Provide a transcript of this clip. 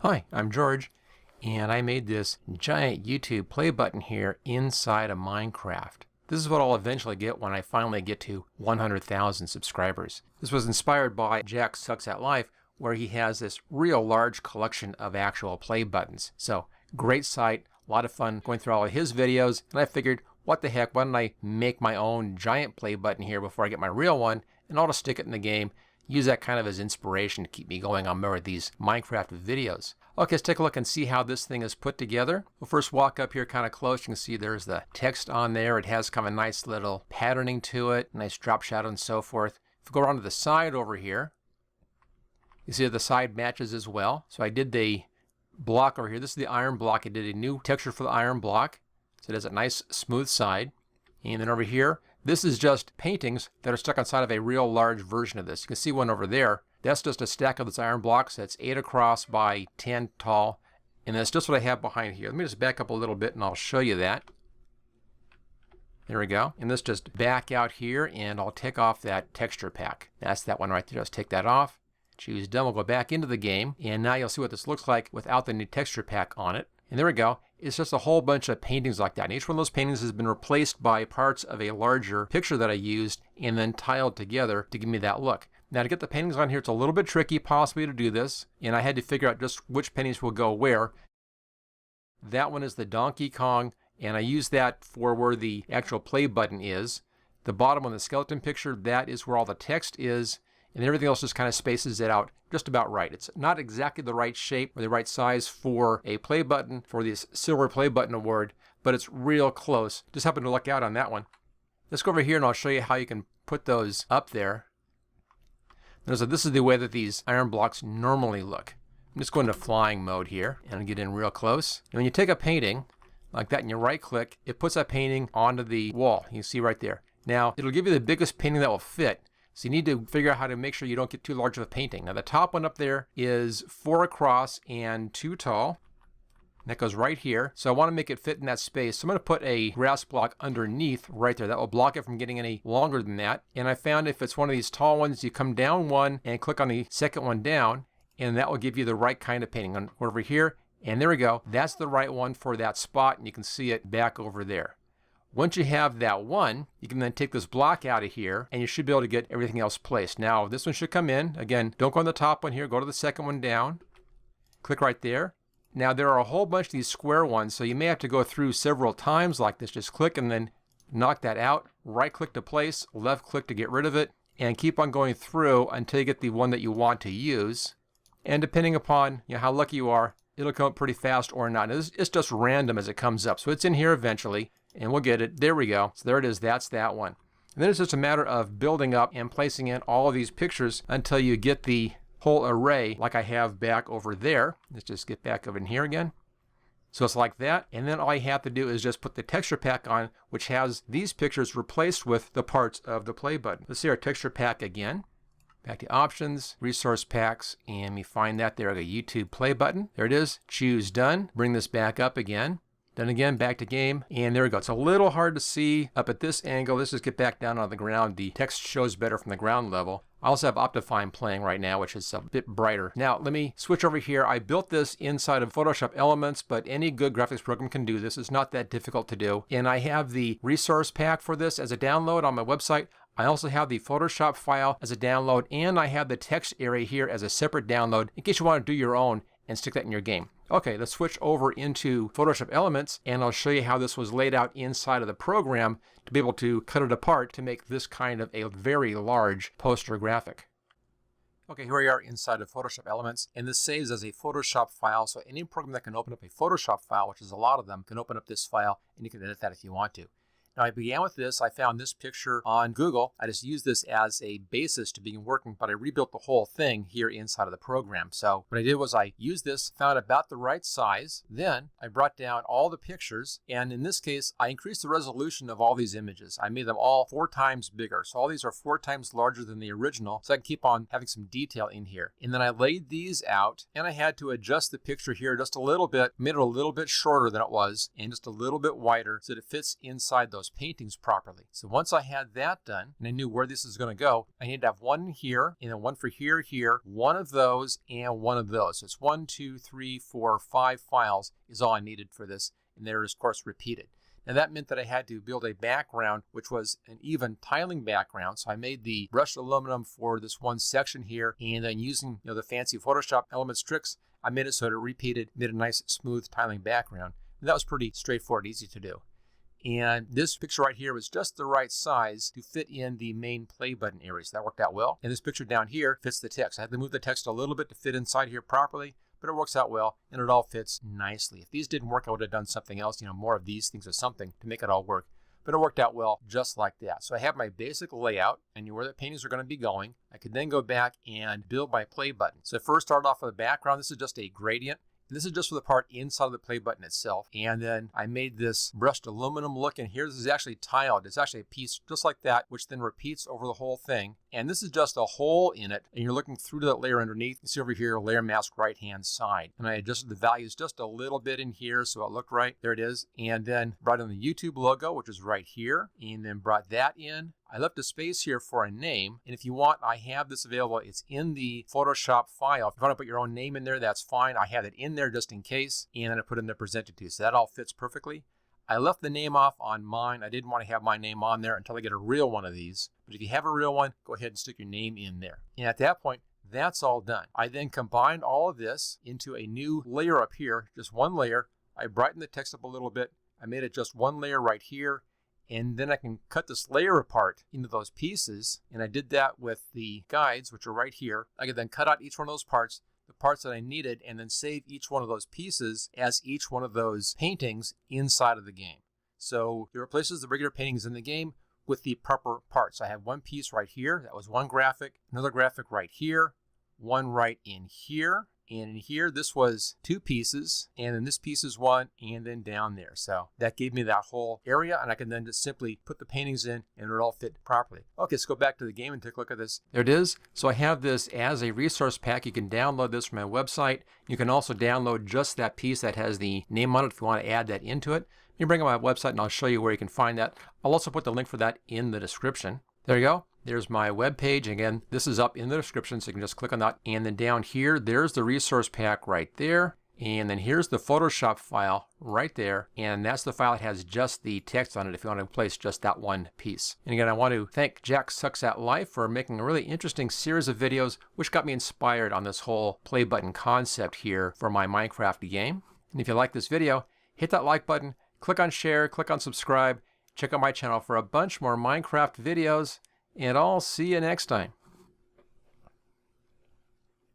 Hi, I'm George, and I made this giant YouTube play button here inside of Minecraft. This is what I'll eventually get when I finally get to 100,000 subscribers. This was inspired by Jack Sucks at Life, where he has this real large collection of actual play buttons. So, great site, a lot of fun going through all of his videos, and I figured, what the heck, why don't I make my own giant play button here before I get my real one, and I'll just stick it in the game. Use that kind of as inspiration to keep me going on more of these Minecraft videos. Okay, let's take a look and see how this thing is put together. We'll first walk up here kind of close. You can see there's the text on there. It has kind of a nice little patterning to it, nice drop shadow and so forth. If we go around to the side over here, you see that the side matches as well. So I did the block over here. This is the iron block. I did a new texture for the iron block. So it has a nice smooth side. And then over here, this is just paintings that are stuck inside of a real large version of this. You can see one over there. That's just a stack of this iron blocks that's 8 across by 10 tall. And that's just what I have behind here. Let me just back up a little bit and I'll show you that. There we go. And this just back out here and I'll take off that texture pack. That's that one right there. Just take that off. Choose done. We'll go back into the game. And now you'll see what this looks like without the new texture pack on it. And there we go. It's just a whole bunch of paintings like that. And each one of those paintings has been replaced by parts of a larger picture that I used and then tiled together to give me that look. Now to get the paintings on here, it's a little bit tricky possibly to do this. And I had to figure out just which paintings will go where. That one is the Donkey Kong. And I use that for where the actual play button is. The bottom one, the skeleton picture, that is where all the text is. And everything else just kind of spaces it out just about right. It's not exactly the right shape or the right size for a play button for this Silver Play Button Award, but it's real close. Just happened to luck out on that one. Let's go over here and I'll show you how you can put those up there. Notice that this is the way that these iron blocks normally look. I'm just going to flying mode here and get in real close. And when you take a painting like that and you right click, it puts that painting onto the wall. You can see right there. Now it'll give you the biggest painting that will fit. So you need to figure out how to make sure you don't get too large of a painting. Now the top one up there is 4 across and 2 tall. And that goes right here. So I want to make it fit in that space. So I'm going to put a grass block underneath right there. That will block it from getting any longer than that. And I found if it's one of these tall ones, you come down one and click on the second one down. And that will give you the right kind of painting. Over here. And there we go. That's the right one for that spot. And you can see it back over there. Once you have that one, you can then take this block out of here and you should be able to get everything else placed. Now, this one should come in. Again, don't go on the top one here. Go to the second one down. Click right there. Now, there are a whole bunch of these square ones, so you may have to go through several times like this. Just click and then knock that out. Right click to place, left click to get rid of it, and keep on going through until you get the one that you want to use. And depending upon how lucky you are, it'll come up pretty fast or not. It's just random as it comes up. So it's in here eventually. And we'll get it. There we go. So there it is. That's that one. And then it's just a matter of building up and placing in all of these pictures until you get the whole array like I have back over there. Let's just get back over in here again. So it's like that. And then all you have to do is just put the texture pack on, which has these pictures replaced with the parts of the play button. Let's see our texture pack again. Back to options, resource packs, and we find that there, the YouTube play button. There it is. Choose done. Bring this back up again. Then again, back to game, and there we go. It's a little hard to see up at this angle. Let's just get back down on the ground. The text shows better from the ground level. I also have Optifine playing right now, which is a bit brighter. Now, let me switch over here. I built this inside of Photoshop Elements, but any good graphics program can do this. It's not that difficult to do. And I have the resource pack for this as a download on my website. I also have the Photoshop file as a download, and I have the text area here as a separate download in case you want to do your own and stick that in your game. Okay, let's switch over into Photoshop Elements and I'll show you how this was laid out inside of the program to be able to cut it apart to make this kind of a very large poster graphic. Okay, here we are inside of Photoshop Elements, and this saves as a Photoshop file, so any program that can open up a Photoshop file, which is a lot of them, can open up this file and you can edit that if you want to. Now I began with this. I found this picture on Google. I just used this as a basis to begin working, but I rebuilt the whole thing here inside of the program. So what I did was I used this, found about the right size. Then I brought down all the pictures, and in this case, I increased the resolution of all these images. I made them all 4 times bigger. So all these are 4 times larger than the original, so I can keep on having some detail in here. And then I laid these out, and I had to adjust the picture here just a little bit, made it a little bit shorter than it was, and just a little bit wider so that it fits inside those those paintings properly. So once I had that done and I knew where this is going to go, I need to have one here and then one for here, one of those and one of those. So it's 1, 2, 3, 4, 5 files is all I needed for this. And they're, of course, repeated. Now that meant that I had to build a background which was an even tiling background. So I made the brushed aluminum for this one section here, and then using the fancy Photoshop Elements tricks, I made it so that it repeated, made a nice smooth tiling background. And that was pretty straightforward, easy to do. And this picture right here was just the right size to fit in the main play button area. So that worked out well. And this picture down here fits the text. I had to move the text a little bit to fit inside here properly, but it works out well and it all fits nicely. If these didn't work, I would have done something else, more of these things or something to make it all work. But it worked out well just like that. So I have my basic layout. I knew where the paintings are going to be going. I could then go back and build my play button. So first start off with the background. This is just a gradient. This is just for the part inside of the play button itself. And then I made this brushed aluminum look, and here this is actually tiled. It's actually a piece just like that, which then repeats over the whole thing. And this is just a hole in it, and you're looking through to that layer underneath. You see over here, layer mask right-hand side. And I adjusted the values just a little bit in here so it looked right. There it is. And then brought in the YouTube logo, which is right here, and then brought that in. I left a space here for a name, and if you want, I have this available. It's in the Photoshop file. If you want to put your own name in there, that's fine. I have it in there just in case, and then I put it in the presented to, so that all fits perfectly. I left the name off on mine. I didn't want to have my name on there until I get a real one of these. But if you have a real one, go ahead and stick your name in there. And at that point, that's all done. I then combined all of this into a new layer up here, just one layer. I brightened the text up a little bit. I made it just one layer right here. And then I can cut this layer apart into those pieces. And I did that with the guides, which are right here. I could then cut out each one of those parts, the parts that I needed, and then save each one of those pieces as each one of those paintings inside of the game. So it replaces the regular paintings in the game with the proper parts. I have one piece right here. That was one graphic. Another graphic right here. One right in here. And in here, this was two pieces, and then this piece is one, and then down there. So that gave me that whole area, and I can then just simply put the paintings in, and it all fit properly. Okay, let's go back to the game and take a look at this. There it is. So I have this as a resource pack. You can download this from my website. You can also download just that piece that has the name on it if you want to add that into it. You bring up my website, and I'll show you where you can find that. I'll also put the link for that in the description. There you go. There's my web page. Again, this is up in the description, so you can just click on that. And then down here, there's the resource pack right there. And then here's the Photoshop file right there. And that's the file that has just the text on it if you want to replace just that one piece. And again, I want to thank Jack Sucks at Life for making a really interesting series of videos, which got me inspired on this whole play button concept here for my Minecraft game. And if you like this video, hit that like button, click on share, click on subscribe. Check out my channel for a bunch more Minecraft videos, and I'll see you next time.